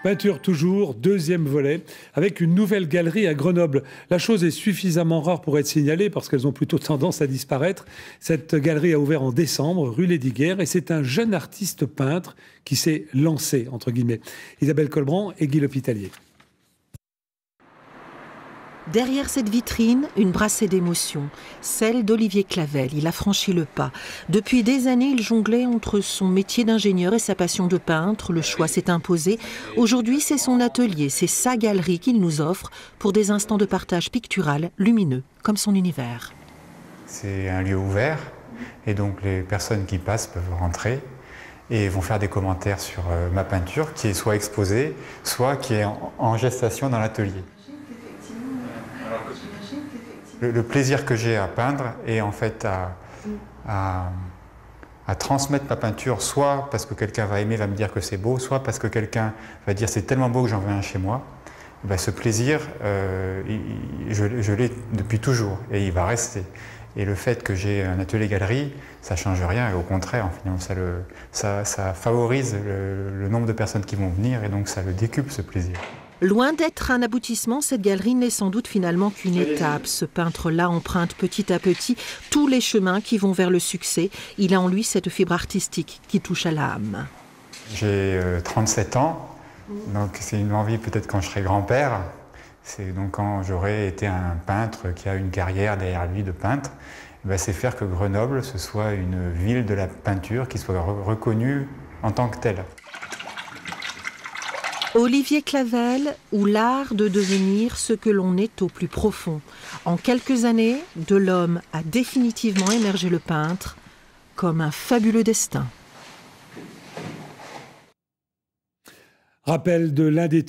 Peinture toujours, deuxième volet, avec une nouvelle galerie à Grenoble. La chose est suffisamment rare pour être signalée parce qu'elles ont plutôt tendance à disparaître. Cette galerie a ouvert en décembre, rue Lesdiguières, et c'est un jeune artiste peintre qui s'est lancé, entre guillemets. Isabelle Colbrand et Guy L'Hôpitalier. Derrière cette vitrine, une brassée d'émotions, celle d'Olivier Clavel. Il a franchi le pas. Depuis des années, il jonglait entre son métier d'ingénieur et sa passion de peintre. Le choix s'est imposé. Aujourd'hui, c'est son atelier, c'est sa galerie qu'il nous offre pour des instants de partage pictural lumineux, comme son univers. C'est un lieu ouvert et donc les personnes qui passent peuvent rentrer et vont faire des commentaires sur ma peinture qui est soit exposée, soit qui est en gestation dans l'atelier. Le plaisir que j'ai à peindre est en fait à transmettre ma peinture, soit parce que quelqu'un va aimer, va me dire que c'est beau, soit parce que quelqu'un va dire c'est tellement beau que j'en veux un chez moi. Ben, ce plaisir, je l'ai depuis toujours et il va rester. Et le fait que j'ai un atelier-galerie, ça ne change rien et au contraire, ça favorise le nombre de personnes qui vont venir et donc ça le décuple ce plaisir. Loin d'être un aboutissement, cette galerie n'est sans doute finalement qu'une étape. Ce peintre-là emprunte petit à petit tous les chemins qui vont vers le succès. Il a en lui cette fibre artistique qui touche à l'âme. J'ai 37 ans, donc c'est une envie peut-être quand je serai grand-père. C'est donc quand j'aurai été un peintre qui a une carrière derrière lui de peintre, c'est faire que Grenoble, ce soit une ville de la peinture qui soit reconnue en tant que telle. Olivier Clavel, ou l'art de devenir ce que l'on est au plus profond. En quelques années, de l'homme a définitivement émergé le peintre comme un fabuleux destin. Rappel de l'un des